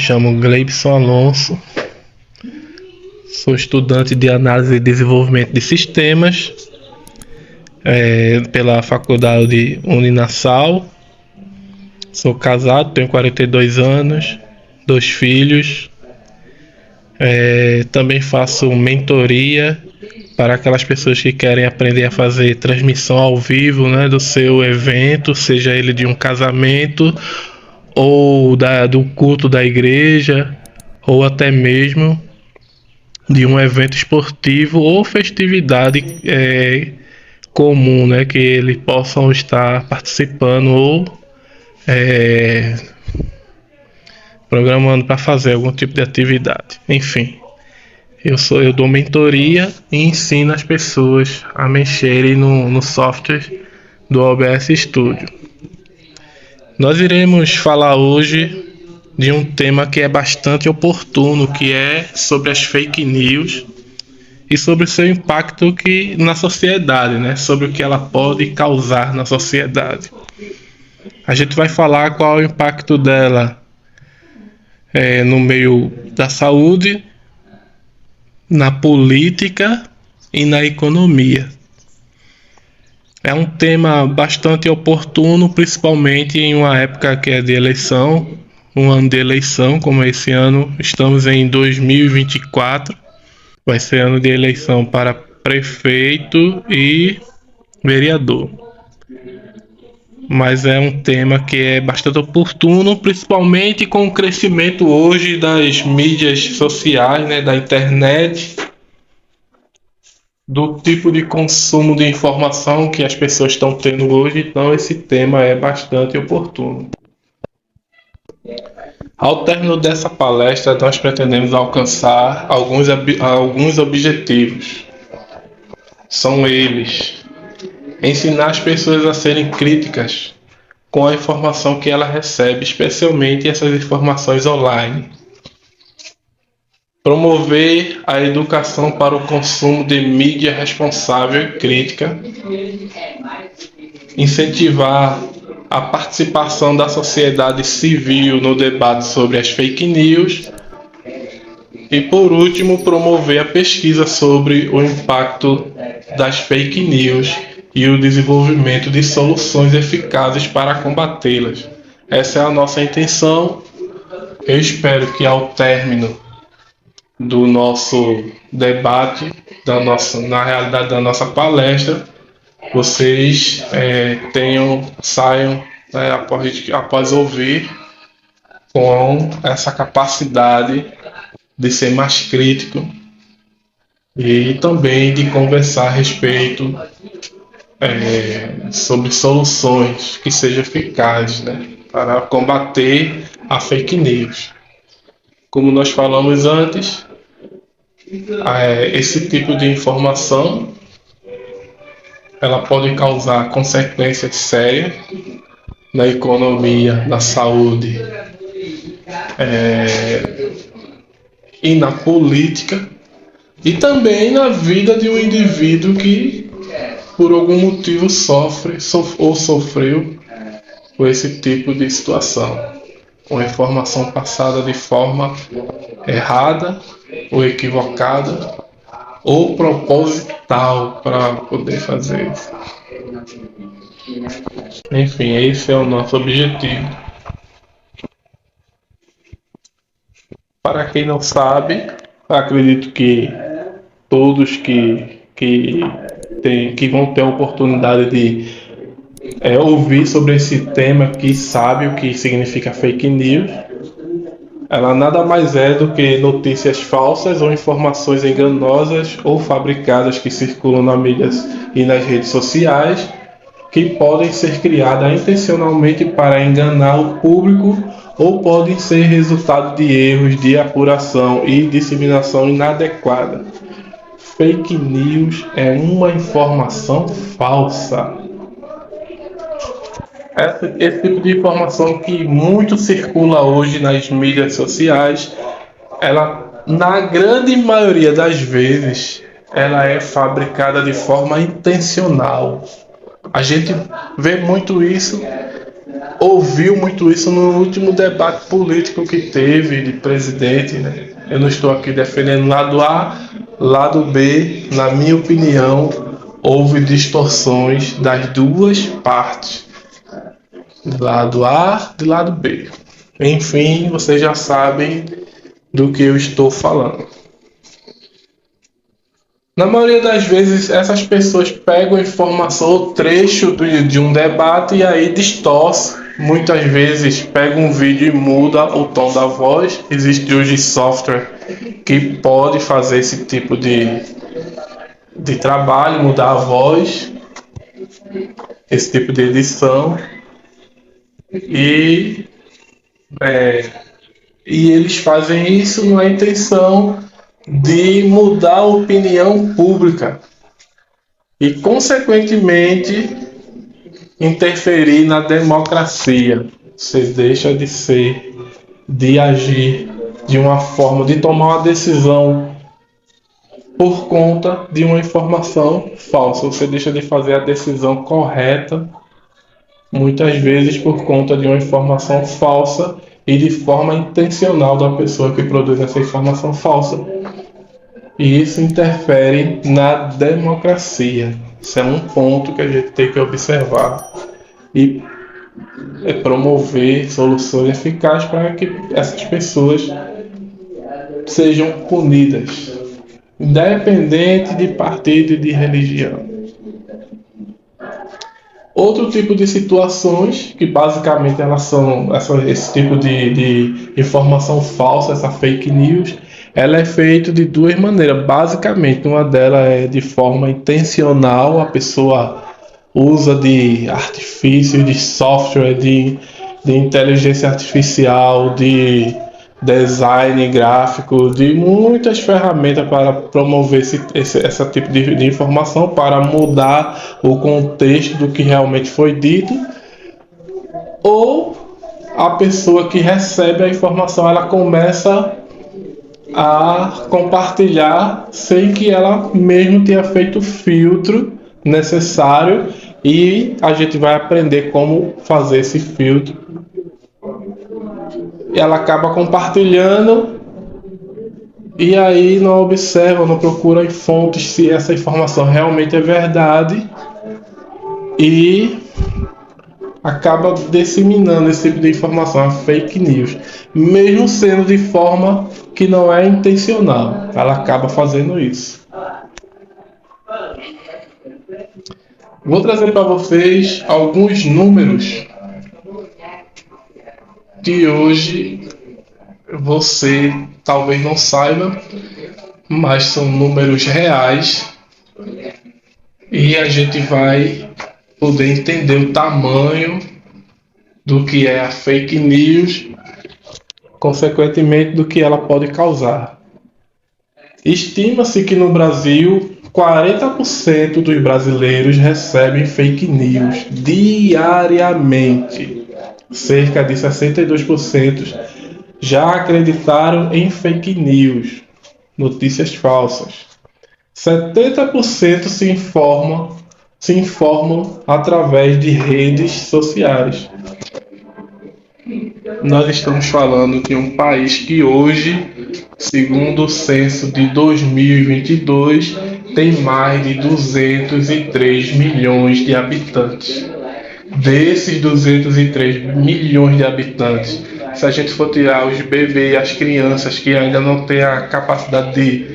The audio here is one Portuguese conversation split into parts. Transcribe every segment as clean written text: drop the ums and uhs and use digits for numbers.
chamo Gleibson Alonso, sou estudante de análise e desenvolvimento de sistemas pela faculdade Uninassal. Sou casado, tenho 42 anos, 2 filhos. Também faço mentoria para aquelas pessoas que querem aprender a fazer transmissão ao vivo, né, do seu evento, seja ele de um casamento ou do culto da igreja, ou até mesmo de um evento esportivo ou festividade comum, né, que eles possam estar participando ou programando para fazer algum tipo de atividade. Enfim, eu dou mentoria e ensino as pessoas a mexerem no software do OBS Studio. Nós iremos falar hoje de um tema que é bastante oportuno, que é sobre as fake news e sobre o seu impacto na sociedade, né? Sobre o que ela pode causar na sociedade. A gente vai falar qual é o impacto dela no meio da saúde, na política e na economia. É um tema bastante oportuno, principalmente em uma época que é de eleição, um ano de eleição, como esse ano, estamos em 2024, vai ser ano de eleição para prefeito e vereador. Mas é um tema que é bastante oportuno, principalmente com o crescimento hoje das mídias sociais, né, da internet, do tipo de consumo de informação que as pessoas estão tendo hoje. Então esse tema é bastante oportuno. Ao término dessa palestra, nós pretendemos alcançar alguns objetivos. São eles: ensinar as pessoas a serem críticas com a informação que ela recebe, especialmente essas informações online. Promover a educação para o consumo de mídia responsável e crítica. Incentivar a participação da sociedade civil no debate sobre as fake news. E, por último, promover a pesquisa sobre o impacto das fake news e o desenvolvimento de soluções eficazes para combatê-las. Essa é a nossa intenção. Eu espero que ao término do nosso debate, na realidade da nossa palestra, vocês saiam após ouvir com essa capacidade de ser mais crítico e também de conversar a respeito sobre soluções que sejam eficazes, né, para combater a fake news. Como nós falamos antes, esse tipo de informação ela pode causar consequências sérias na economia, na saúde e na política, e também na vida de um indivíduo que por algum motivo sofreu com esse tipo de situação, com a informação passada de forma errada ou equivocada ou proposital para poder fazer isso. Enfim, esse é o nosso objetivo. Para quem não sabe, acredito que todos que vão ter a oportunidade de ouvir sobre esse tema, que sabe o que significa fake news. Ela nada mais é do que notícias falsas ou informações enganosas ou fabricadas que circulam nas mídias e nas redes sociais, que podem ser criadas intencionalmente para enganar o público ou podem ser resultado de erros de apuração e disseminação inadequada. Fake news é uma informação falsa. Esse tipo de informação que muito circula hoje nas mídias sociais, ela, na grande maioria das vezes, ela é fabricada de forma intencional. A gente vê muito isso ouviu muito isso no último debate político que teve de presidente, né? Eu não estou aqui defendendo lado A, lado B. Na minha opinião, houve distorções das duas partes, do lado A e do lado B. Enfim, vocês já sabem do que eu estou falando. Na maioria das vezes, essas pessoas pegam informação ou trecho de um debate e aí distorcem. Muitas vezes pegam um vídeo e muda o tom da voz. Existe hoje software que pode fazer esse tipo de trabalho, mudar a voz, esse tipo de edição. E, e eles fazem isso na intenção de mudar a opinião pública e, consequentemente, interferir na democracia. Você deixa de agir de uma forma, de tomar uma decisão por conta de uma informação falsa. Você deixa de fazer a decisão correta, muitas vezes por conta de uma informação falsa e de forma intencional da pessoa que produz essa informação falsa. E isso interfere na democracia. Isso é um ponto que a gente tem que observar e promover soluções eficazes para que essas pessoas sejam punidas, independente de partido e de religião. Outro tipo de situações, que basicamente elas são esse tipo de informação falsa, essa fake news, ela é feita de duas maneiras. Basicamente, uma delas é de forma intencional, a pessoa usa de artifícios, de software, de inteligência artificial, de design gráfico, de muitas ferramentas para promover esse tipo de informação, para mudar o contexto do que realmente foi dito. Ou a pessoa que recebe a informação, ela começa a compartilhar sem que ela mesmo tenha feito o filtro necessário, e a gente vai aprender como fazer esse filtro. E ela acaba compartilhando e aí não observa, não procura em fontes se essa informação realmente é verdade e acaba disseminando esse tipo de informação, a fake news, mesmo sendo de forma que não é intencional. Ela acaba fazendo isso. Vou trazer para vocês alguns números que hoje você talvez não saiba, mas são números reais e a gente vai poder entender o tamanho do que é a fake news, consequentemente do que ela pode causar. Estima-se que no Brasil 40% dos brasileiros recebem fake news diariamente. Cerca de 62% já acreditaram em fake news, notícias falsas. 70% se informam através de redes sociais. Nós estamos falando de um país que hoje, segundo o censo de 2022, tem mais de 203 milhões de habitantes. Desses 203 milhões de habitantes, se a gente for tirar os bebês e as crianças que ainda não têm a capacidade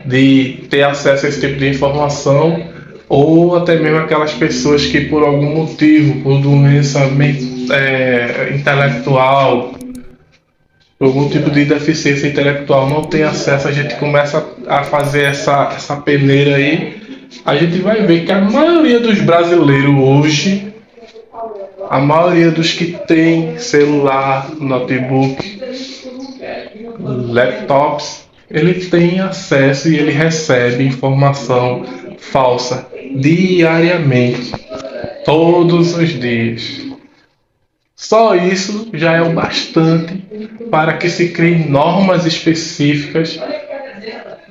de ter acesso a esse tipo de informação, ou até mesmo aquelas pessoas que por algum motivo, por doença intelectual, por algum tipo de deficiência intelectual, não tem acesso, a gente começa a fazer essa peneira aí, a gente vai ver que a maioria dos brasileiros hoje, a maioria dos que tem celular, notebook, laptops, ele tem acesso e ele recebe informação falsa diariamente, todos os dias. Só isso já é o bastante para que se criem normas específicas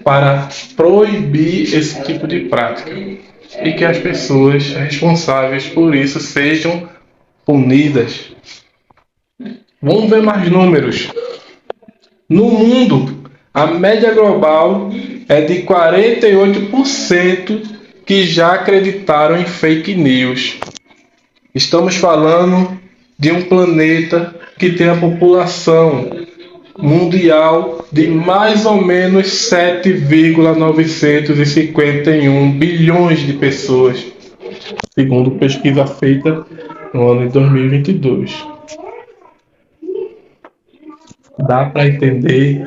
para proibir esse tipo de prática e que as pessoas responsáveis por isso sejam punidas. Vamos ver mais números. No mundo, a média global é de 48% que já acreditaram em fake news. Estamos falando de um planeta que tem a população mundial de mais ou menos 7,951 bilhões de pessoas, segundo pesquisa feita no ano de 2022. Dá para entender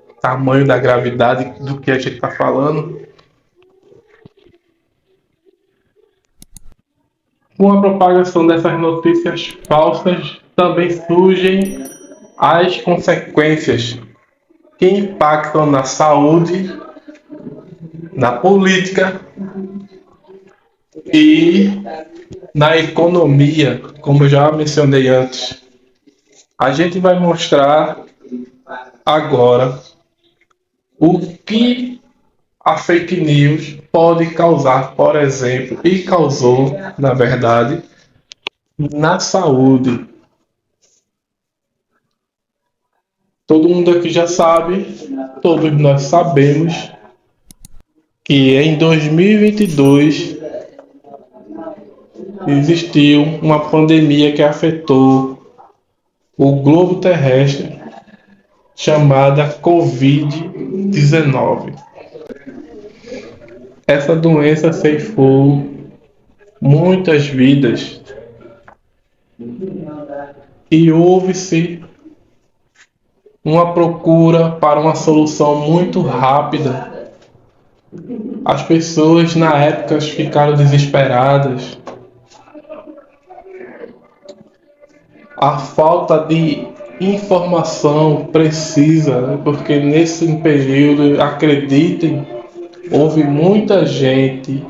o tamanho da gravidade do que a gente está falando? Com a propagação dessas notícias falsas, também surgem as consequências que impactam na saúde, na política e na economia, como eu já mencionei antes. A gente vai mostrar agora o que a fake news pode causar, por exemplo, e causou, na verdade, na saúde. Todo mundo aqui já sabe, todos nós sabemos, que em 2022 existiu uma pandemia que afetou o globo terrestre, chamada Covid-19. Essa doença ceifou muitas vidas e houve-se uma procura para uma solução muito rápida. As pessoas na época ficaram desesperadas. A falta de informação precisa, porque nesse período, acreditem, houve muita gente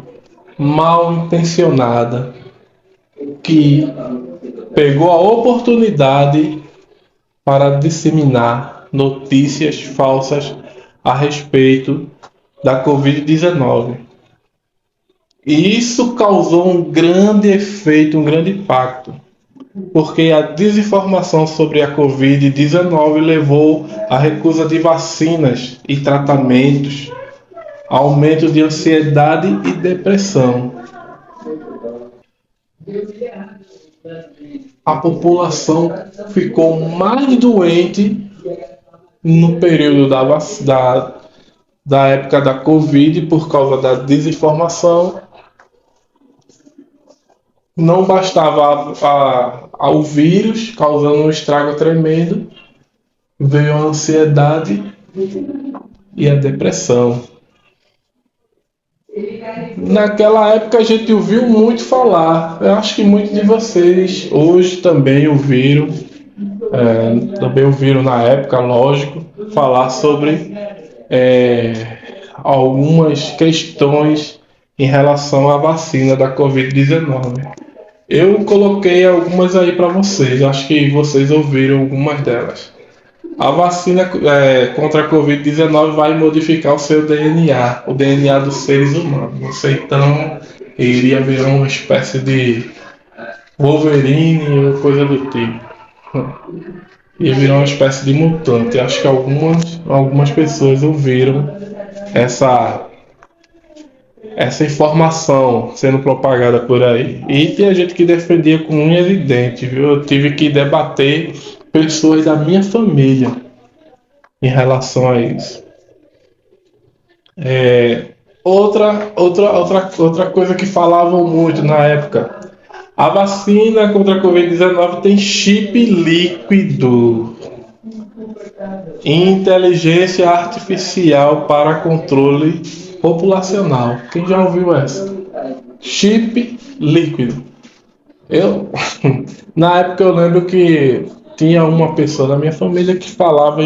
mal intencionada que pegou a oportunidade para disseminar notícias falsas a respeito da Covid-19. E isso causou um grande efeito, um grande impacto, porque a desinformação sobre a Covid-19 levou à recusa de vacinas e tratamentos, aumento de ansiedade e depressão. A população ficou mais doente no período da época da Covid por causa da desinformação. Não bastava o vírus causando um estrago tremendo, veio a ansiedade e a depressão. Naquela época a gente ouviu muito falar, eu acho que muitos de vocês hoje também ouviram, na época, lógico, falar sobre algumas questões em relação à vacina da Covid-19. Eu coloquei algumas aí para vocês, acho que vocês ouviram algumas delas. A vacina contra a Covid-19 vai modificar o seu DNA, o DNA dos seres humanos. Você então iria virar uma espécie de Wolverine ou coisa do tipo. Ia virar uma espécie de mutante. Acho que algumas pessoas ouviram essa informação sendo propagada por aí. E tem gente que defendia com unhas e dentes, viu? Eu tive que debater pessoas da minha família em relação a isso. Outra coisa que falavam muito na época: a vacina contra a Covid-19 tem chip líquido, inteligência artificial para controle populacional. Quem já ouviu essa? Chip líquido. Na época eu lembro que tinha uma pessoa da minha família que falava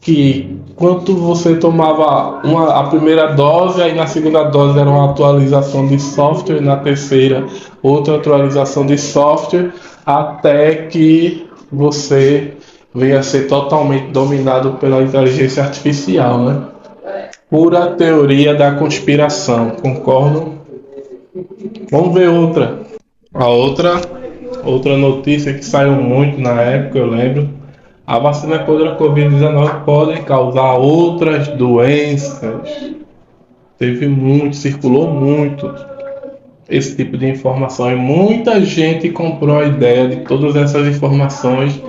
que quando você tomava a primeira dose, aí na segunda dose era uma atualização de software, na terceira outra atualização de software, até que você venha a ser totalmente dominado pela inteligência artificial, né? Pura teoria da conspiração, concordam? Vamos ver outra. A outra Outra notícia que saiu muito na época, eu lembro, a vacina contra a Covid-19 pode causar outras doenças. Teve muito, circulou muito esse tipo de informação e muita gente comprou a ideia de todas essas informações,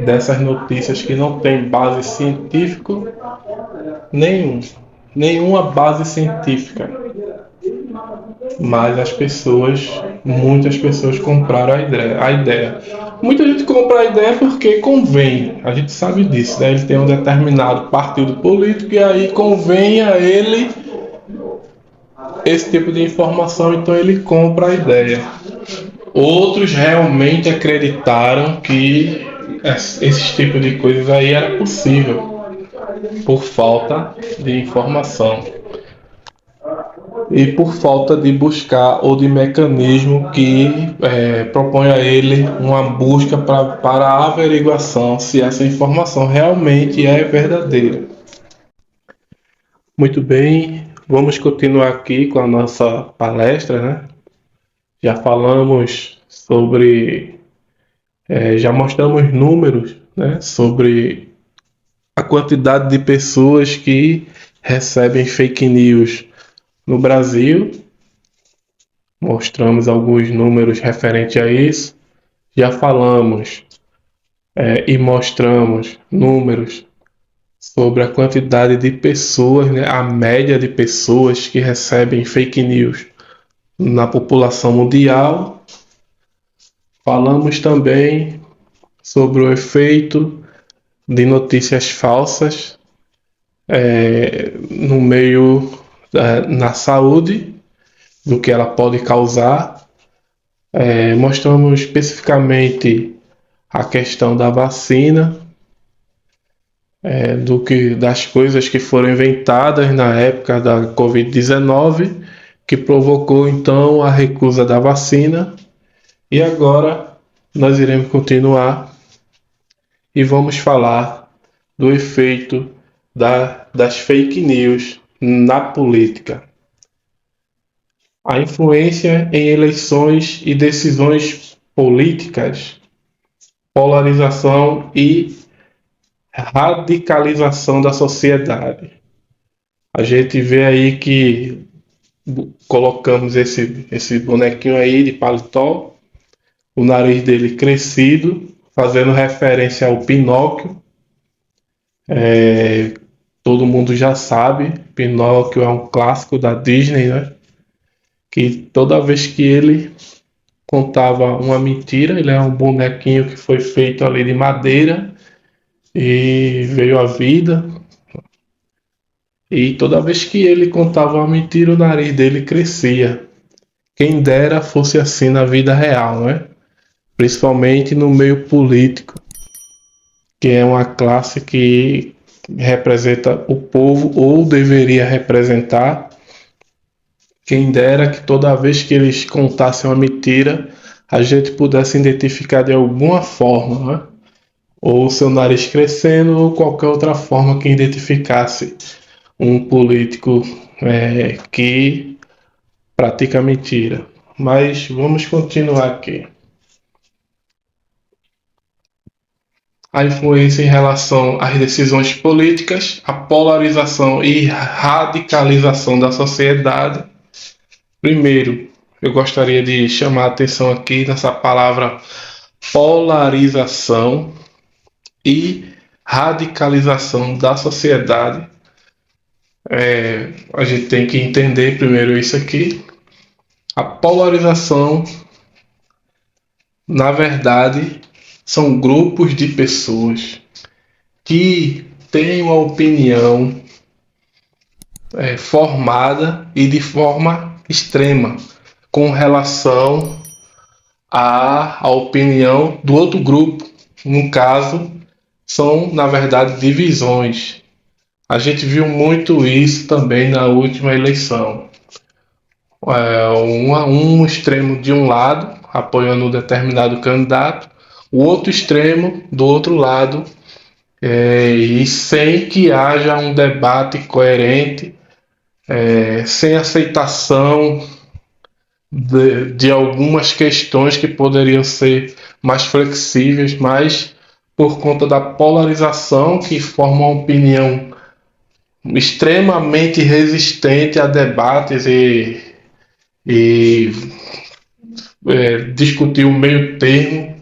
dessas notícias que não tem base científica nenhum, nenhuma base científica. Mas as pessoas, muitas pessoas compraram a ideia. Muita gente compra a ideia porque convém, a gente sabe disso, né? Ele tem um determinado partido político e aí convém a ele esse tipo de informação, então ele compra a ideia. Outros realmente acreditaram que esse tipo de coisas aí era possível por falta de informação e por falta de buscar ou de mecanismo que propõe a ele uma busca para a averiguação se essa informação realmente é verdadeira. Muito bem, vamos continuar aqui com a nossa palestra, né? Já falamos sobre, já mostramos números, né, sobre a quantidade de pessoas que recebem fake news no Brasil. Mostramos alguns números referentes a isso. Já falamos e mostramos números sobre a quantidade de pessoas, né, a média de pessoas que recebem fake news na população mundial. Falamos também sobre o efeito de notícias falsas no meio na saúde, do que ela pode causar. Mostramos especificamente a questão da vacina, das coisas que foram inventadas na época da Covid-19, que provocou então a recusa da vacina. E agora nós iremos continuar e vamos falar do efeito das fake news na política. A influência em eleições e decisões políticas, polarização e radicalização da sociedade. A gente vê aí que colocamos esse bonequinho aí de paletó, o nariz dele crescido, fazendo referência ao Pinóquio. Todo mundo já sabe, Pinóquio é um clássico da Disney, né? Que toda vez que ele contava uma mentira, ele é um bonequinho que foi feito ali de madeira e veio à vida. E toda vez que ele contava uma mentira, o nariz dele crescia. Quem dera fosse assim na vida real, né? Principalmente no meio político, que é uma classe que representa o povo ou deveria representar. Quem dera que toda vez que eles contassem uma mentira, a gente pudesse identificar de alguma forma, né? Ou seu nariz crescendo, ou qualquer outra forma que identificasse um político que pratica mentira. Mas vamos continuar aqui. A influência em relação às decisões políticas, a polarização e radicalização da sociedade. Primeiro, eu gostaria de chamar a atenção aqui nessa palavra polarização e radicalização da sociedade. A gente tem que entender primeiro isso aqui. A polarização, na verdade, são grupos de pessoas que têm uma opinião formada e de forma extrema com relação à opinião do outro grupo. No caso, são, na verdade, divisões. A gente viu muito isso também na última eleição. Um extremo de um lado, apoiando um determinado candidato, o outro extremo do outro lado, e sem que haja um debate coerente, sem aceitação de algumas questões que poderiam ser mais flexíveis, mas por conta da polarização que forma uma opinião extremamente resistente a debates e discutir o meio termo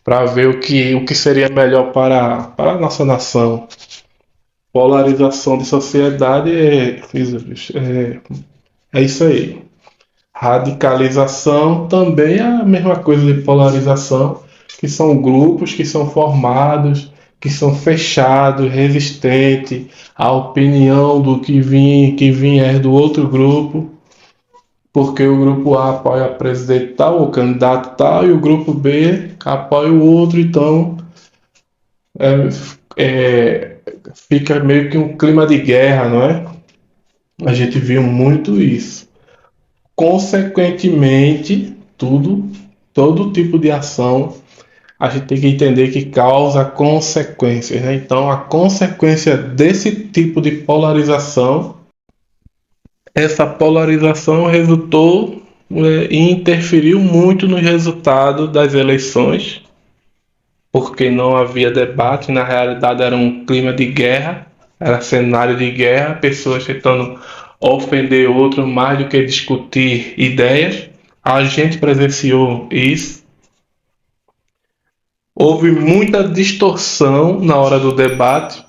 para ver o que seria melhor para a nossa nação. Polarização de sociedade é isso aí. Radicalização também é a mesma coisa de polarização, que são grupos que são formados, que são fechados, resistentes à opinião do que vier do outro grupo, porque o grupo A apoia o presidente tal, o candidato tal, e o grupo B apoia o outro, então é, é, fica meio que um clima de guerra, não é? A gente viu muito isso. Consequentemente, todo tipo de ação, a gente tem que entender que causa consequências, né? Então, a consequência desse tipo de polarização, essa polarização resultou e interferiu muito no resultado das eleições, porque não havia debate, na realidade era um clima de guerra, era cenário de guerra, pessoas tentando ofender outro mais do que discutir ideias. A gente presenciou isso. Houve muita distorção na hora do debate.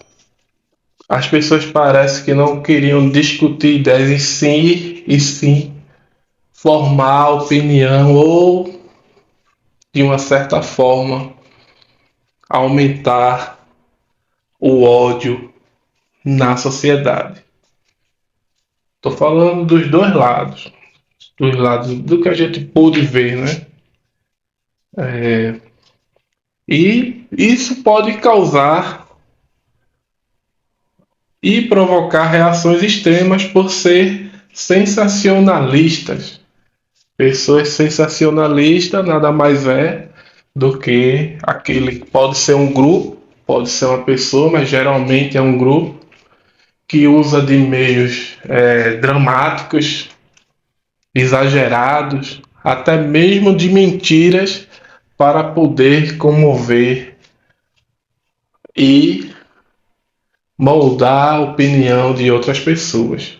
As pessoas parecem que não queriam discutir ideias em si, e sim formar opinião ou, de uma certa forma, aumentar o ódio na sociedade. Estou falando dos lados do que a gente pôde ver, né? E isso pode causar e provocar reações extremas por ser sensacionalistas. Pessoas sensacionalistas nada mais é do que aquele que pode ser um grupo, pode ser uma pessoa, mas geralmente é um grupo que usa de meios dramáticos, exagerados, até mesmo de mentiras para poder comover e moldar a opinião de outras pessoas.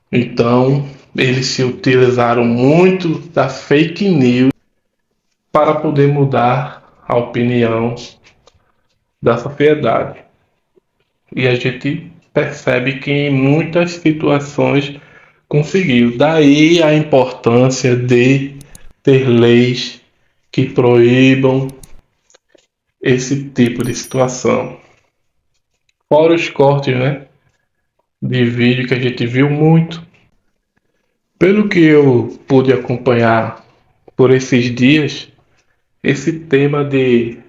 Então, eles se utilizaram muito da fake news para poder mudar a opinião da sociedade. E a gente percebe que em muitas situações conseguiu. Daí a importância de ter leis que proíbam esse tipo de situação. Fora os cortes, né, de vídeo que a gente viu muito. Pelo que eu pude acompanhar por esses dias, esse tema de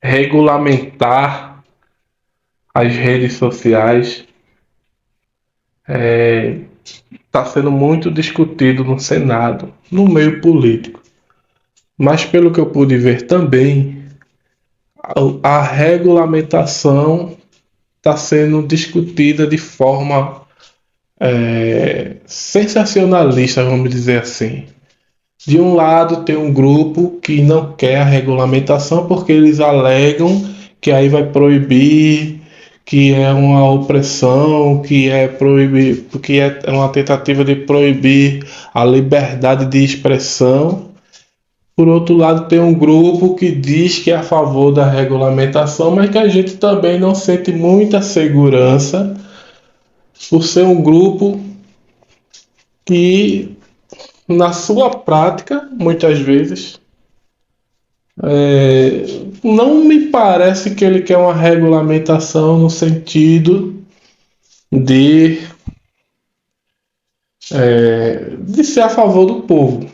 regulamentar as redes sociais está sendo muito discutido no Senado, no meio político. Mas pelo que eu pude ver também, a regulamentação está sendo discutida de forma sensacionalista, vamos dizer assim. De um lado tem um grupo que não quer a regulamentação porque eles alegam que aí vai proibir, que é uma opressão, que é proibir, que é uma tentativa de proibir a liberdade de expressão. Por outro lado, tem um grupo que diz que é a favor da regulamentação, mas que a gente também não sente muita segurança por ser um grupo que, na sua prática, muitas vezes, não me parece que ele quer uma regulamentação no sentido de, de ser a favor do povo.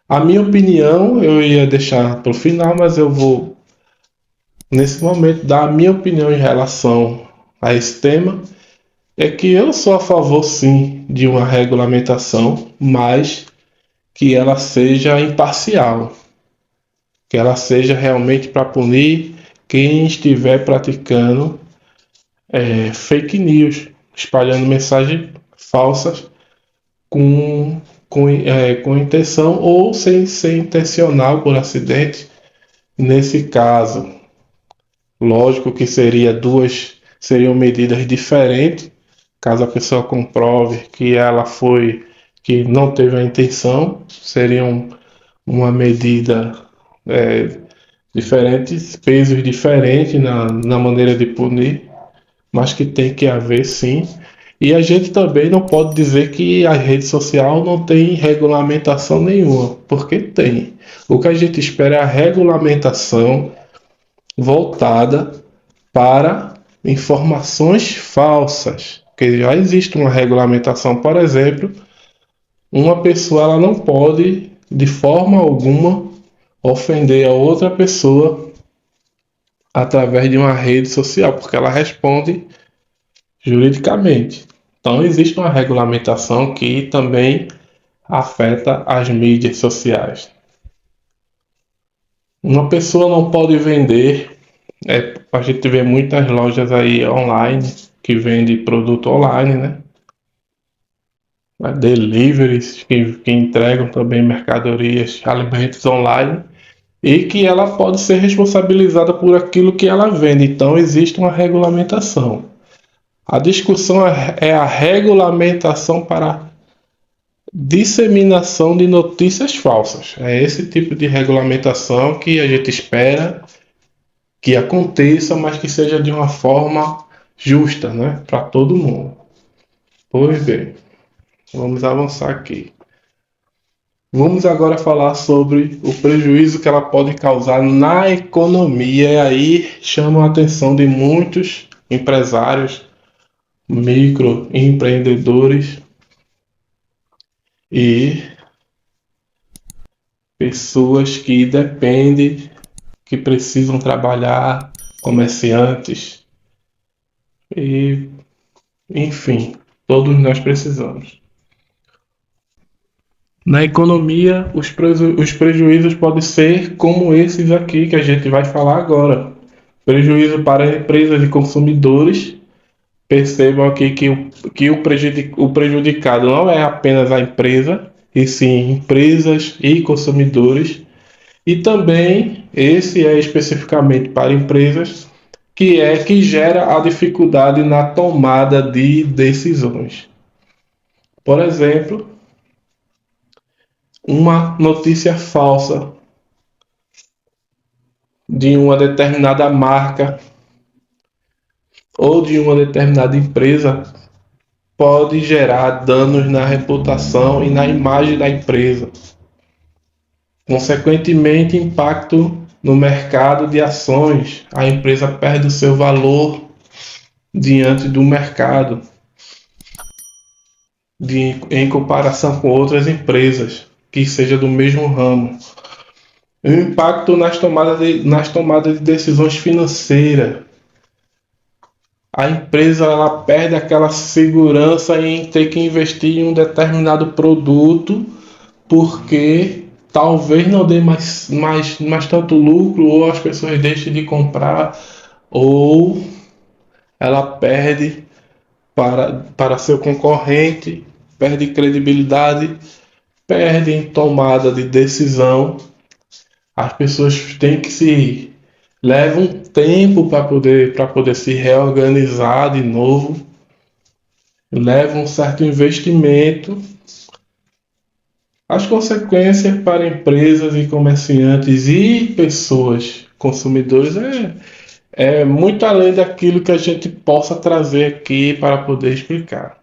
A minha opinião eu ia deixar para o final, mas eu vou, nesse momento, dar a minha opinião em relação a esse tema. É que eu sou a favor, sim, de uma regulamentação, mas que ela seja imparcial, que ela seja realmente para punir quem estiver praticando fake news, espalhando mensagem falsas com intenção ou sem ser intencional por acidente. Nesse caso, lógico que seriam medidas diferentes, caso a pessoa comprove que não teve a intenção, seriam uma medida diferente, pesos diferentes na maneira de punir, mas que tem que haver sim. E a gente também não pode dizer que a rede social não tem regulamentação nenhuma, porque tem. O que a gente espera é a regulamentação voltada para informações falsas, porque já existe uma regulamentação. Por exemplo, uma pessoa ela não pode de forma alguma ofender a outra pessoa através de uma rede social, porque ela responde juridicamente. Então existe uma regulamentação que também afeta as mídias sociais. Uma pessoa não pode vender, a gente vê muitas lojas aí online que vendem produto online, né? Deliveries que entregam também mercadorias, alimentos online, e que ela pode ser responsabilizada por aquilo que ela vende. Então existe uma regulamentação. A discussão é a regulamentação para disseminação de notícias falsas. É esse tipo de regulamentação que a gente espera que aconteça, mas que seja de uma forma justa, né, para todo mundo. Pois bem, vamos avançar aqui. Vamos agora falar sobre o prejuízo que ela pode causar na economia. E aí chama a atenção de muitos empresários, microempreendedores e pessoas que dependem, que precisam trabalhar, comerciantes e, enfim, todos nós precisamos. Na economia, os prejuízos podem ser como esses aqui que a gente vai falar agora. Prejuízo para empresas e consumidores. Percebam aqui que o prejudicado não é apenas a empresa, e sim empresas e consumidores. E também, esse é especificamente para empresas, que gera a dificuldade na tomada de decisões. Por exemplo, uma notícia falsa de uma determinada marca ou de uma determinada empresa pode gerar danos na reputação e na imagem da empresa. Consequentemente, impacto no mercado de ações. A empresa perde o seu valor diante do mercado, em comparação com outras empresas que seja do mesmo ramo. O impacto nas tomadas de decisões financeiras. A empresa ela perde aquela segurança em ter que investir em um determinado produto porque talvez não dê mais tanto lucro, ou as pessoas deixem de comprar, ou ela perde para seu concorrente, perde credibilidade, perde em tomada de decisão. As pessoas têm que levam um tempo para poder se reorganizar de novo, leva um certo investimento. As consequências para empresas e comerciantes e pessoas, consumidores, é muito além daquilo que a gente possa trazer aqui para poder explicar.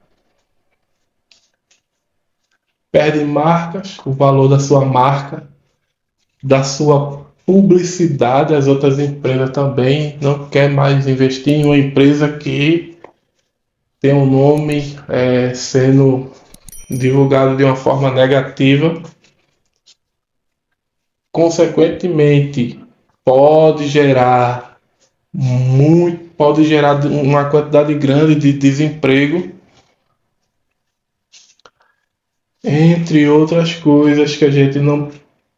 Perde marcas, o valor da sua marca, da sua publicidade. As outras empresas também não querem mais investir em uma empresa que tem um nome sendo divulgado de uma forma negativa. Consequentemente, pode gerar uma quantidade grande de desemprego, entre outras coisas que a gente não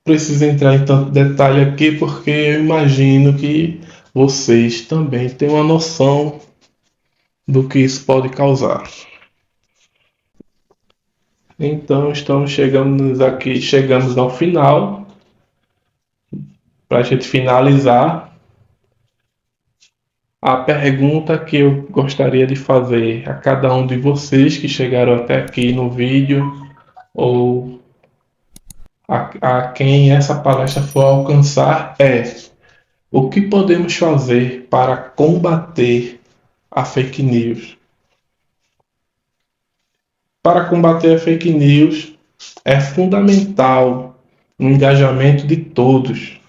precisa entrar em tanto detalhe aqui, porque eu imagino que vocês também têm uma noção do que isso pode causar. Então chegamos ao final. Para a gente finalizar, a pergunta que eu gostaria de fazer a cada um de vocês que chegaram até aqui no vídeo, ou a quem essa palestra for alcançar, é: o que podemos fazer para combater a fake news? Para combater a fake news, é fundamental o engajamento de todos.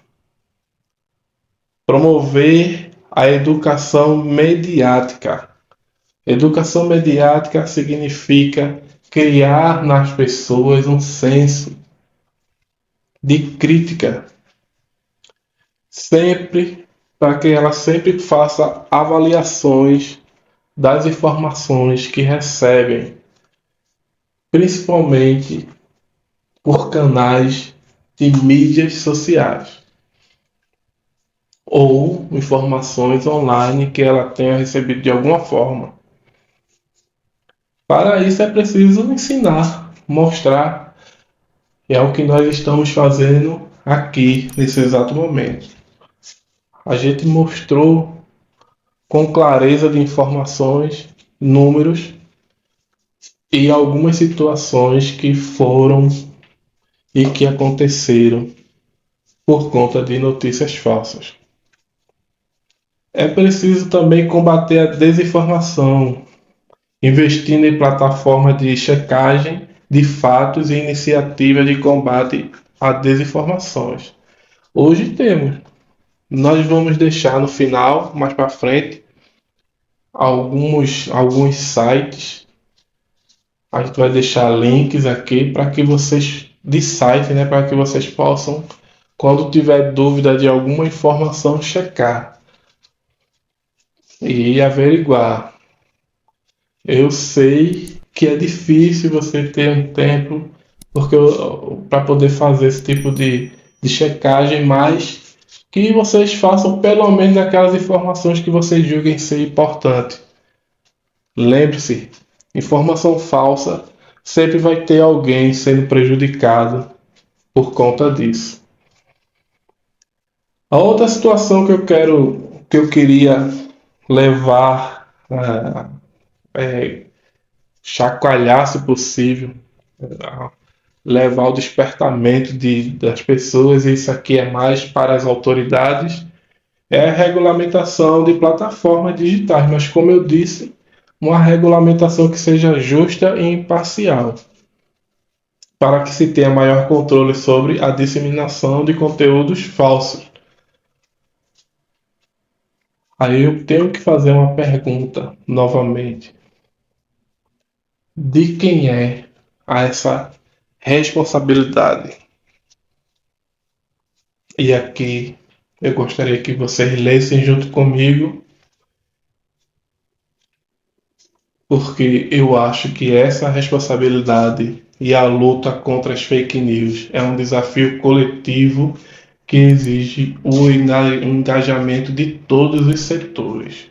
Promover a educação mediática. Educação mediática significa criar nas pessoas um senso de crítica, sempre para que ela sempre faça avaliações das informações que recebem, principalmente por canais de mídias sociais ou informações online que ela tenha recebido de alguma forma. Para isso é preciso ensinar, mostrar, e é o que nós estamos fazendo aqui nesse exato momento. A gente mostrou com clareza de informações, números e algumas situações que foram e que aconteceram por conta de notícias falsas. É preciso também combater a desinformação, investindo em plataformas de checagem de fatos e iniciativas de combate a desinformações. Hoje temos. Nós vamos deixar no final, mais para frente, alguns sites. A gente vai deixar links aqui para que vocês de site, né, para que vocês possam, quando tiver dúvida de alguma informação, checar e averiguar. Eu sei que é difícil você ter um tempo para poder fazer esse tipo de checagem, mas que vocês façam pelo menos aquelas informações que vocês julguem ser importantes. Lembre-se, informação falsa sempre vai ter alguém sendo prejudicado por conta disso. A outra situação que eu queria levar, chacoalhar se possível, levar ao despertamento das pessoas, e isso aqui é mais para as autoridades, é a regulamentação de plataformas digitais, mas como eu disse, uma regulamentação que seja justa e imparcial, para que se tenha maior controle sobre a disseminação de conteúdos falsos. Aí eu tenho que fazer uma pergunta novamente. De quem é essa responsabilidade? E aqui eu gostaria que vocês lessem junto comigo, porque eu acho que essa responsabilidade e a luta contra as fake news é um desafio coletivo que exige o engajamento de todos os setores,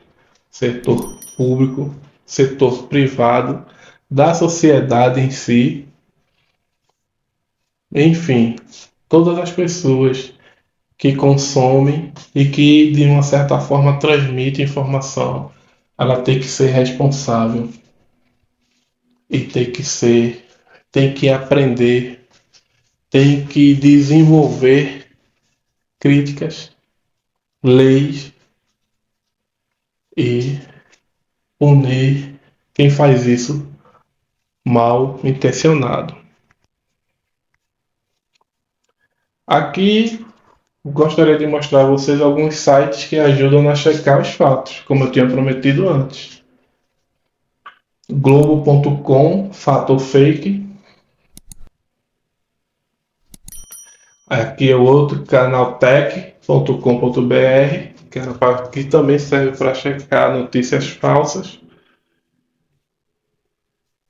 setor público, setor privado, da sociedade em si, enfim, todas as pessoas que consomem e que de uma certa forma transmitem informação, ela tem que ser responsável e tem que aprender, tem que desenvolver críticas, leis e punir quem faz isso mal intencionado. Aqui gostaria de mostrar a vocês alguns sites que ajudam a checar os fatos, como eu tinha prometido antes. Globo.com, fato ou fake. Aqui é o outro, canaltech.com.br, que também serve para checar notícias falsas.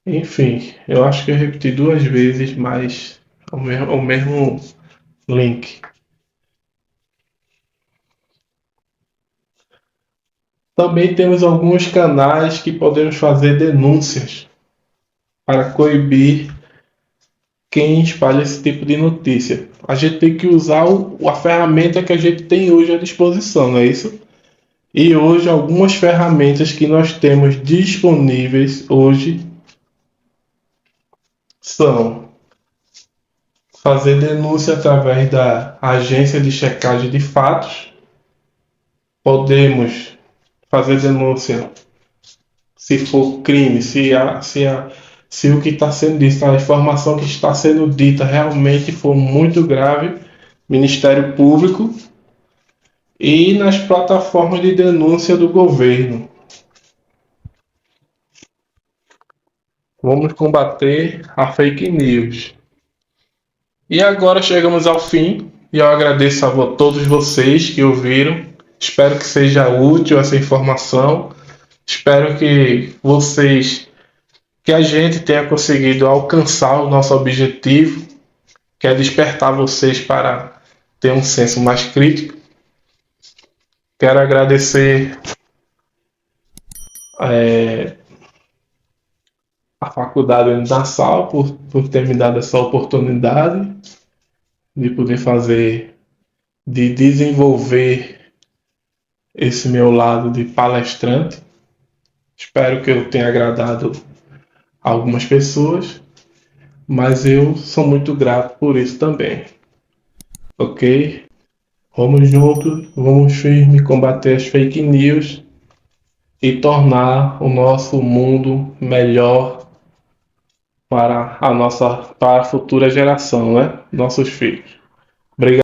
Enfim, eu acho que eu repeti 2 vezes, mas o mesmo link. Também temos alguns canais que podemos fazer denúncias para coibir quem espalha esse tipo de notícia. A gente tem que usar a ferramenta que a gente tem hoje à disposição, não é isso? E hoje, algumas ferramentas que nós temos disponíveis hoje são fazer denúncia através da agência de checagem de fatos. Podemos fazer denúncia se for crime, se o que está sendo dito, a informação que está sendo dita realmente for muito grave, Ministério Público e nas plataformas de denúncia do governo. Vamos combater a fake news. E agora chegamos ao fim e eu agradeço a todos vocês que ouviram. Espero que seja útil essa informação. Espero que a gente tenha conseguido alcançar o nosso objetivo, que é despertar vocês para ter um senso mais crítico. Quero agradecer a Faculdade Uninasal por ter me dado essa oportunidade de poder de desenvolver esse meu lado de palestrante. Espero que eu tenha agradado a algumas pessoas, mas eu sou muito grato por isso também. Ok? Vamos juntos, vamos firme combater as fake news e tornar o nosso mundo melhor para a futura geração, né? Nossos filhos. Obrigado.